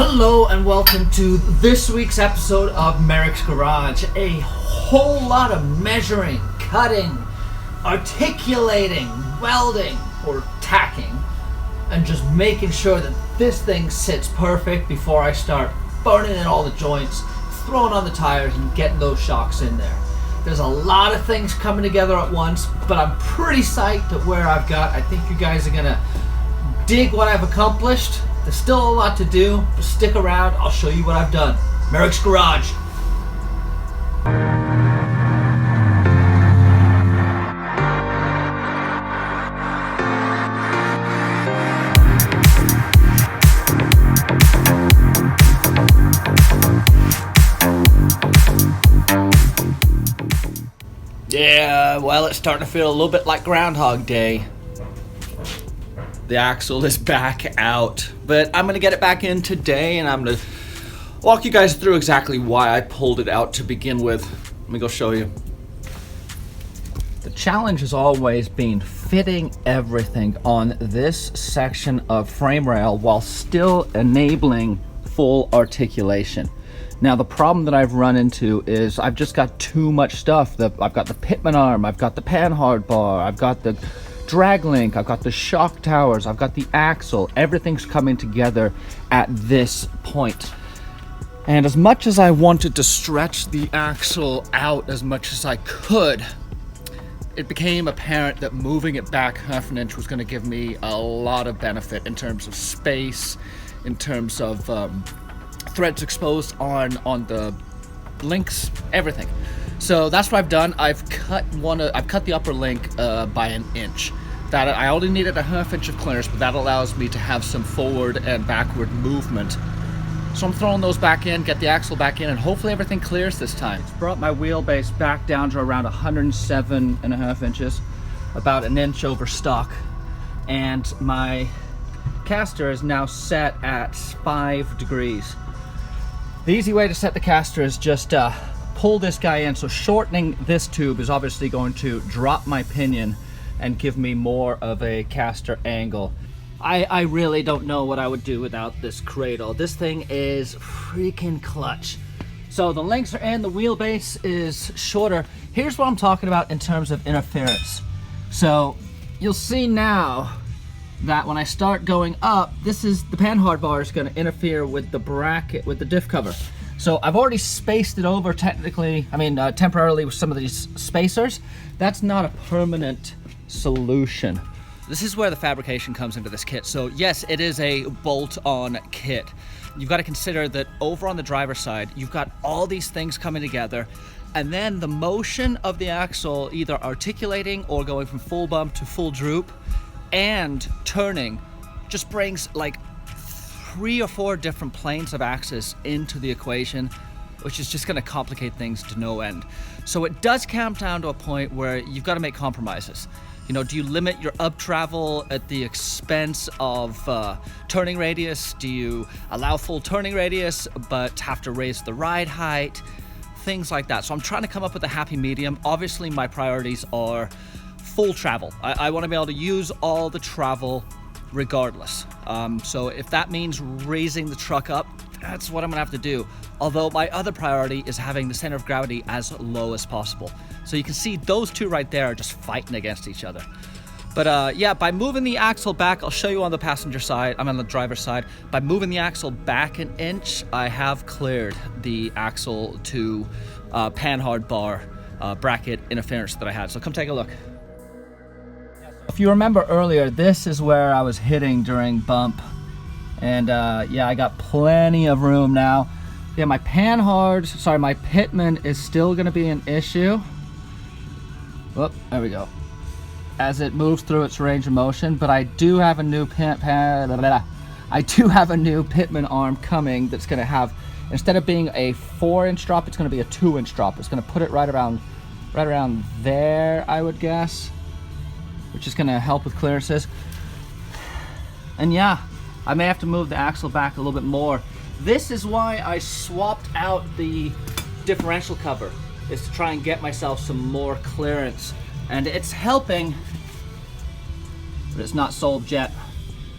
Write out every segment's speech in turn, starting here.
Hello and welcome to this week's episode of Merricks Garage. A whole lot of measuring, cutting, articulating, welding, or tacking, and just making sure that this thing sits perfect before I start burning in all the joints, throwing on the tires, and getting those shocks in there. There's a lot of things coming together at once, but I'm pretty psyched at where I've got. I think you guys are gonna dig what I've accomplished. There's still a lot to do, but stick around, I'll show you what I've done. Merricks Garage. Yeah, well, it's starting to feel a little bit like Groundhog Day. The axle is back out, but I'm going to get it back in today, and I'm going to walk you guys through exactly why I pulled it out to begin with. Let me go show you. The challenge has always been fitting everything on this section of frame rail while still enabling full articulation. Now, the problem that I've run into is I've just got too much stuff. I've got the pitman arm, I've got the panhard bar, I've got the drag link, I've got the shock towers, I've got the axle. Everything's coming together at this point. And as much as I wanted to stretch the axle out as much as I could, it became apparent that moving it back half an inch was going to give me a lot of benefit in terms of space, in terms of threads exposed on the links, everything. So that's what I've done. I've cut the upper link by an inch. That I only needed a half inch of clearance, but that allows me to have some forward and backward movement. So I'm throwing those back in, get the axle back in, and hopefully everything clears this time. It's brought my wheelbase back down to around 107.5 inches, about an inch over stock, and my caster is now set at 5 degrees. The easy way to set the caster is just pull this guy in. So shortening this tube is obviously going to drop my pinion and give me more of a caster angle. I really don't know what I would do without this cradle. This thing is freaking clutch. So the links are in, the wheelbase is shorter. Here's what I'm talking about in terms of interference. So you'll see now that when I start going up, this is the panhard bar is going to interfere with the bracket, with the diff cover. So I've already spaced it over temporarily with some of these spacers. That's not a permanent solution. This is where the fabrication comes into this kit. So yes, it is a bolt-on kit. You've got to consider that over on the driver's side, you've got all these things coming together, and then the motion of the axle either articulating or going from full bump to full droop and turning just brings like 3 or 4 different planes of axis into the equation, which is just going to complicate things to no end. So it does come down to a point where you've got to make compromises. You know, do you limit your up travel at the expense of turning radius? Do you allow full turning radius but have to raise the ride height? Things like that. So I'm trying to come up with a happy medium. Obviously, my priorities are full travel. I want to be able to use all the travel regardless. So if that means raising the truck up, that's what I'm gonna have to do. Although my other priority is having the center of gravity as low as possible. So you can see those two right there are just fighting against each other. But yeah, by moving the axle back, I'll show you on the passenger side, I'm on the driver's side. By moving the axle back an inch, I have cleared the axle to panhard bar bracket interference that I had. So come take a look. If you remember earlier, this is where I was hitting during bump. And yeah, I got plenty of room now. Yeah, my pitman is still gonna be an issue. Whoop, there we go. As it moves through its range of motion, but I do have a new pitman arm coming that's gonna have, instead of being a 4-inch drop, it's gonna be a 2-inch drop. It's gonna put it right around there, I would guess, which is gonna help with clearances. And yeah, I may have to move the axle back a little bit more. This is why I swapped out the differential cover, is to try and get myself some more clearance. And it's helping, but it's not solved yet.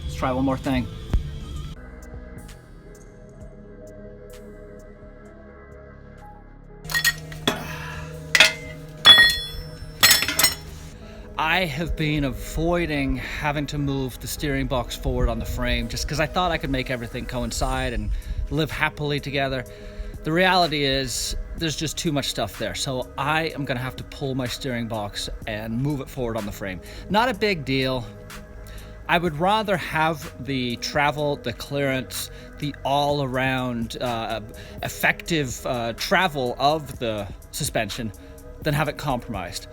Let's try one more thing. I have been avoiding having to move the steering box forward on the frame just because I thought I could make everything coincide and live happily together. The reality is there's just too much stuff there, so I am gonna have to pull my steering box and move it forward on the frame. Not a big deal. I would rather have the travel, the clearance, the all-around effective travel of the suspension than have it compromised.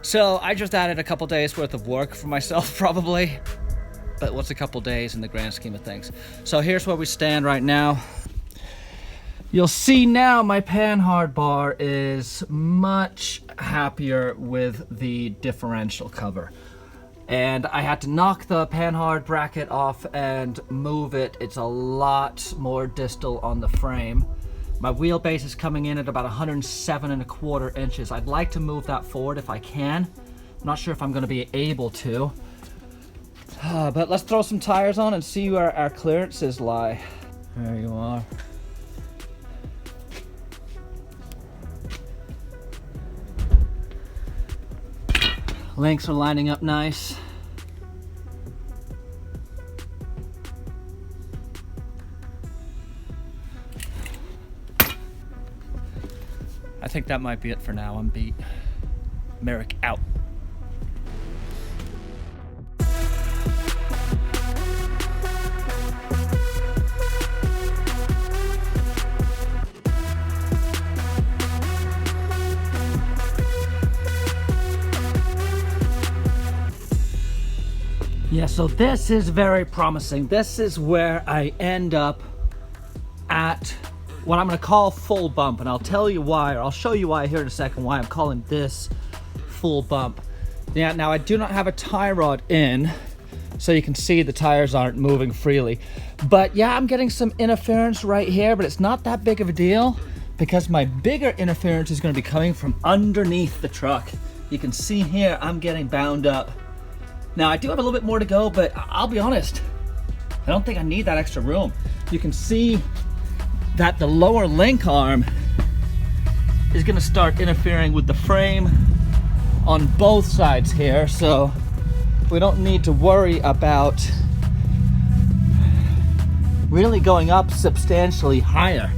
So I just added a couple days worth of work for myself probably, but what's a couple days in the grand scheme of things? So here's where we stand right now. You'll see now my panhard bar is much happier with the differential cover. And I had to knock the panhard bracket off and move it. It's a lot more distal on the frame. My wheelbase is coming in at about 107.25 inches. I'd like to move that forward if I can. I'm not sure if I'm gonna be able to. But let's throw some tires on and see where our clearances lie. There you are. Links are lining up nice. I think that might be it for now. I'm beat. Merrick out. Yeah, so this is very promising. This is where I end up at what I'm gonna call full bump, and I'll tell you why, or I'll show you why here in a second, why I'm calling this full bump. Yeah, now I do not have a tie rod in, so you can see the tires aren't moving freely. But yeah, I'm getting some interference right here, but it's not that big of a deal because my bigger interference is gonna be coming from underneath the truck. You can see here, I'm getting bound up. Now I do have a little bit more to go, but I'll be honest, I don't think I need that extra room. You can see that the lower link arm is gonna start interfering with the frame on both sides here, so we don't need to worry about really going up substantially higher.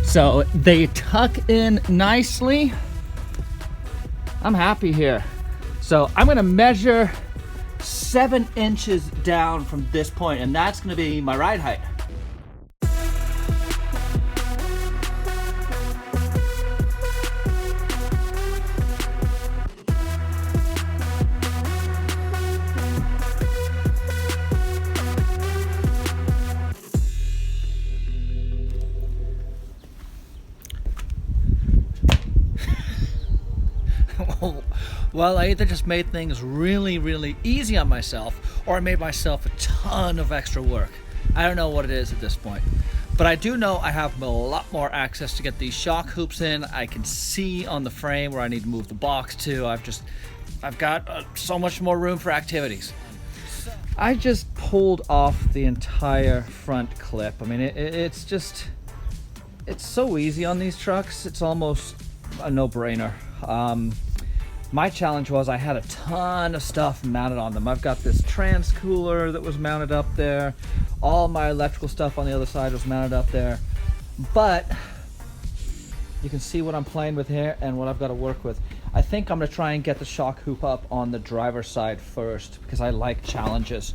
So they tuck in nicely. I'm happy here. So I'm gonna measure 7 inches down from this point, and that's gonna be my ride height. Well, I either just made things really easy on myself, or I made myself a ton of extra work. I don't know what it is at this point. But I do know I have a lot more access to get these shock hoops in. I can see on the frame where I need to move the box to. I've got so much more room for activities. I just pulled off the entire front clip. I mean, it's so easy on these trucks. It's almost a no-brainer. My challenge was I had a ton of stuff mounted on them. I've got this trans cooler that was mounted up there. All my electrical stuff on the other side was mounted up there. But you can see what I'm playing with here and what I've got to work with. I think I'm gonna try and get the shock hoop up on the driver's side first because I like challenges.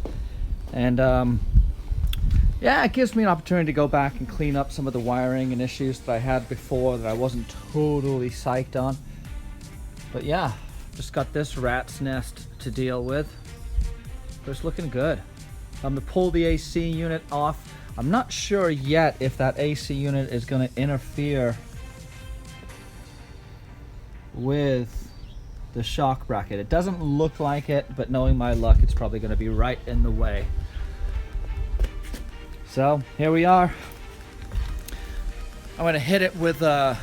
And yeah, it gives me an opportunity to go back and clean up some of the wiring and issues that I had before that I wasn't totally psyched on. But yeah, just got this rat's nest to deal with. But it's looking good. I'm gonna pull the AC unit off. I'm not sure yet if that AC unit is gonna interfere with the shock bracket. It doesn't look like it, but knowing my luck, it's probably gonna be right in the way. So here we are. I'm gonna hit it with a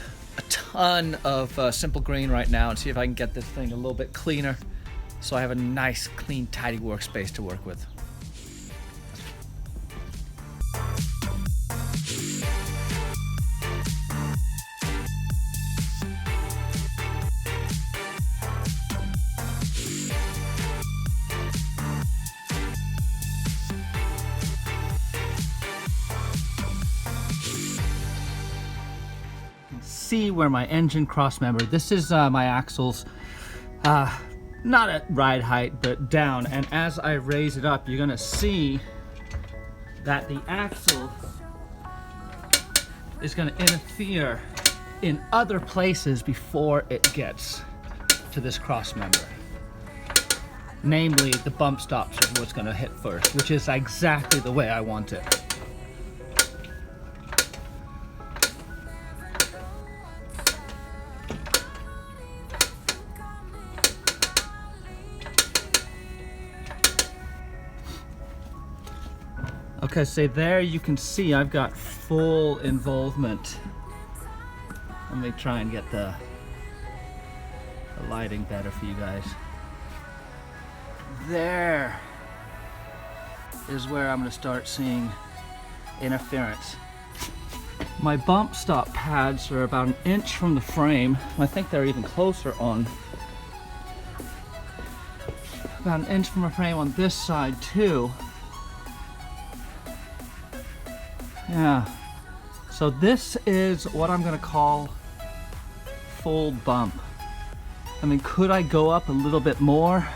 ton of simple green right now and see if I can get this thing a little bit cleaner so I have a nice, clean, tidy workspace to work with. see where my engine cross member, this is my axles, not at ride height, but down. And as I raise it up, you're gonna see that the axle is gonna interfere in other places before it gets to this cross member. Namely, the bump stops are what's gonna hit first, which is exactly the way I want it. Okay, so there you can see I've got full involvement. Let me try and get the lighting better for you guys. There is where I'm going to start seeing interference. My bump stop pads are about 1 inch from the frame. I think they're even closer on. About 1 inch from the frame on this side too. Yeah, so this is what I'm gonna call full bump. I mean, could I go up a little bit more?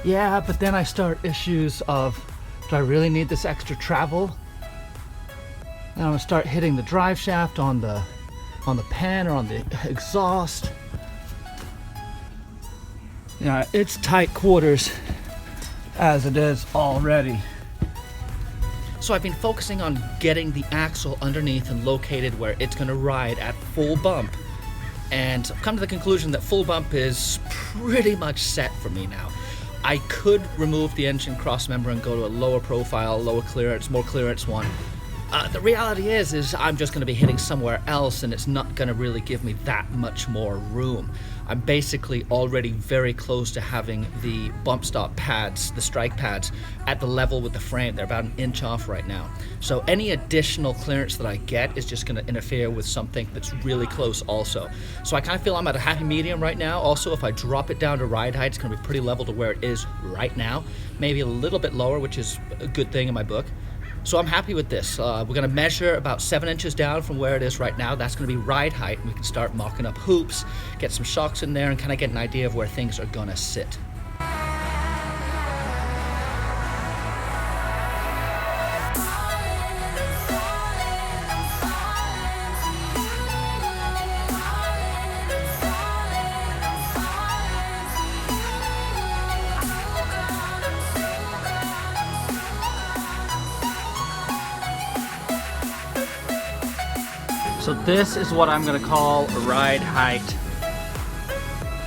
Yeah, but then I start issues of, do I really need this extra travel? And I'm gonna start hitting the drive shaft on the pan or on the exhaust. Yeah, it's tight quarters as it is already. So I've been focusing on getting the axle underneath and located where it's going to ride at full bump. And I've come to the conclusion that full bump is pretty much set for me now. I could remove the engine cross member and go to a lower profile, lower clearance, more clearance one. The reality is I'm just going to be hitting somewhere else, and it's not going to really give me that much more room. I'm basically already very close to having the bump stop pads, the strike pads, at the level with the frame. They're about 1 inch off right now. So any additional clearance that I get is just going to interfere with something that's really close also. So I kind of feel I'm at a happy medium right now. Also, if I drop it down to ride height, it's going to be pretty level to where it is right now. Maybe a little bit lower, which is a good thing in my book. So I'm happy with this. We're gonna measure about 7 inches down from where it is right now. That's gonna be ride height, and we can start mocking up hoops, get some shocks in there, and kind of get an idea of where things are gonna sit. So this is what I'm gonna call ride height.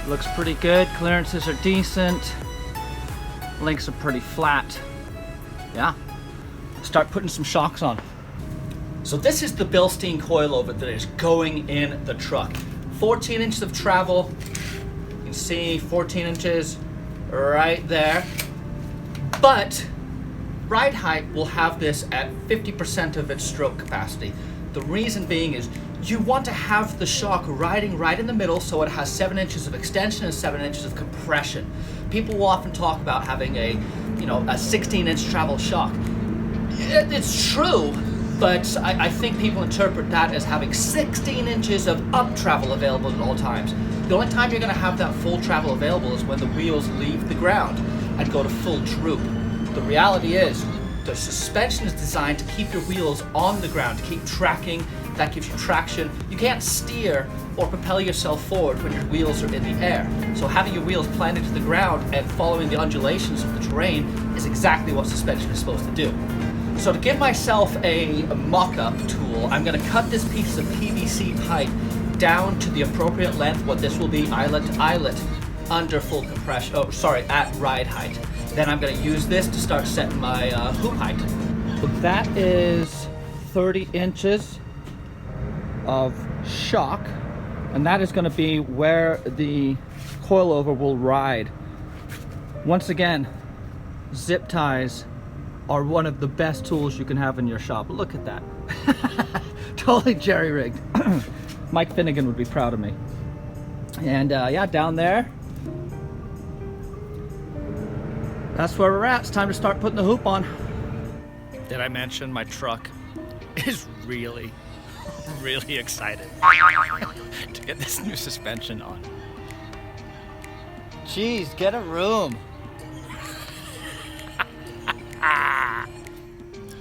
Looks pretty good, clearances are decent, links are pretty flat. Yeah, start putting some shocks on. So this is the Bilstein coilover that is going in the truck. 14 inches of travel, you can see 14 inches right there. But ride height will have this at 50% of its stroke capacity. The reason being is you want to have the shock riding right in the middle so it has 7 inches of extension and 7 inches of compression. People will often talk about having a 16-inch travel shock. It's true, but I think people interpret that as having 16 inches of up travel available at all times. The only time you're going to have that full travel available is when the wheels leave the ground and go to full droop. The reality is, the suspension is designed to keep your wheels on the ground, to keep tracking. That gives you traction. You can't steer or propel yourself forward when your wheels are in the air. So having your wheels planted to the ground and following the undulations of the terrain is exactly what suspension is supposed to do. So to give myself a mock-up tool, I'm going to cut this piece of PVC pipe down to the appropriate length, what this will be eyelet to eyelet, under full compression, at ride height. Then I'm going to use this to start setting my hoop height. So that is 30 inches of shock, and that is going to be where the coilover will ride. Once again, zip ties are one of the best tools you can have in your shop. Look at that. Totally jerry-rigged. Mike Finnegan would be proud of me. And yeah, down there, that's where we're at. It's time to start putting the hoop on. Did I mention my truck is really really excited to get this new suspension on. Jeez, get a room.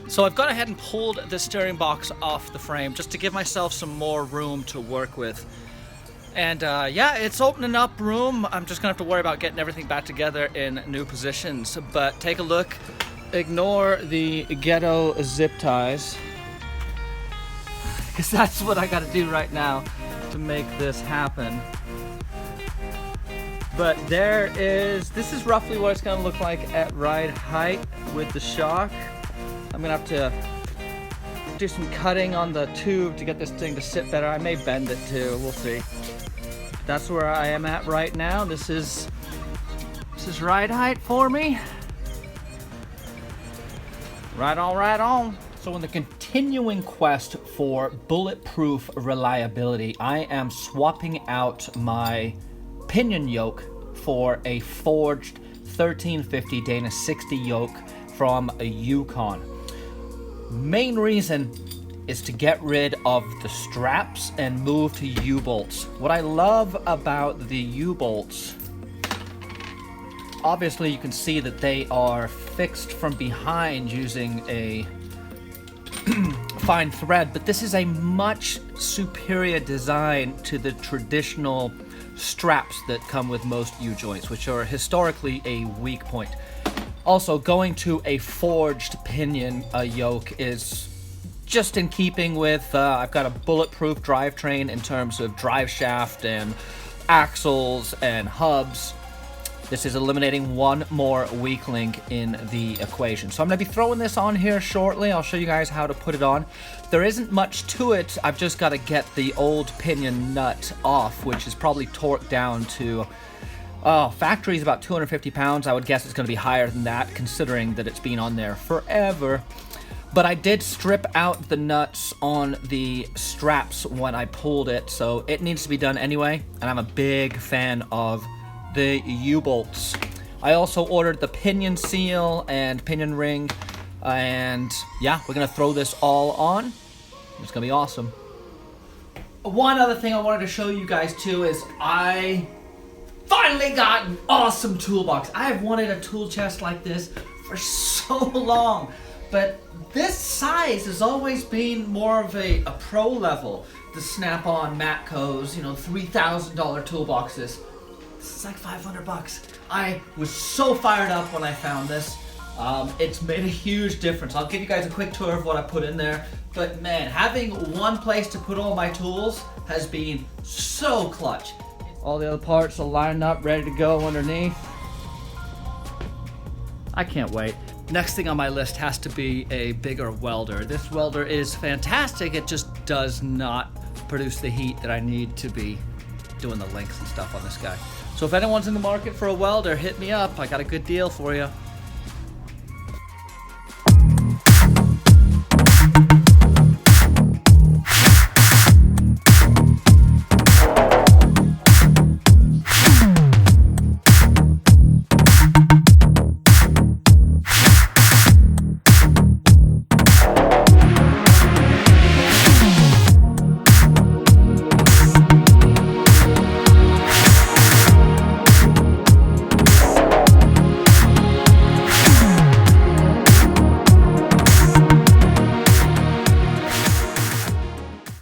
So I've gone ahead and pulled the steering box off the frame just to give myself some more room to work with. And yeah, it's opening up room. I'm just gonna have to worry about getting everything back together in new positions. But take a look. Ignore the ghetto zip ties, because that's what I gotta do right now to make this happen. But this is roughly what it's gonna look like at ride height with the shock. I'm gonna have to do some cutting on the tube to get this thing to sit better. I may bend it too, we'll see. That's where I am at right now. This is ride height for me. Right on, right on. So in the continuing quest for bulletproof reliability, I am swapping out my pinion yoke for a forged 1350 Dana 60 yoke from a Yukon. Main reason is to get rid of the straps and move to U-bolts. What I love about the U-bolts, obviously you can see that they are fixed from behind using a fine thread, but this is a much superior design to the traditional straps that come with most U-joints, which are historically a weak point. Also, going to a forged pinion yoke is just in keeping with, I've got a bulletproof drivetrain in terms of drive shaft and axles and hubs. This is eliminating one more weak link in the equation. So I'm going to be throwing this on here shortly. I'll show you guys how to put it on. There isn't much to it. I've just got to get the old pinion nut off, which is probably torqued down to, factory is about 250 pounds. I would guess it's going to be higher than that, considering that it's been on there forever. But I did strip out the nuts on the straps when I pulled it, so it needs to be done anyway. And I'm a big fan of the U-bolts. I also ordered the pinion seal and pinion ring, and yeah, we're gonna throw this all on. It's gonna be awesome. One other thing I wanted to show you guys too is I finally got an awesome toolbox. I have wanted a tool chest like this for so long, but this size has always been more of a pro level. The Snap-on Matco's, $3,000 toolboxes. This is like 500 bucks. I was so fired up when I found this. It's made a huge difference. I'll give you guys a quick tour of what I put in there. But man, having one place to put all my tools has been so clutch. All the other parts are lined up, ready to go underneath. I can't wait. Next thing on my list has to be a bigger welder. This welder is fantastic. It just does not produce the heat that I need to be doing the links and stuff on this guy. So if anyone's in the market for a welder, hit me up. I got a good deal for you.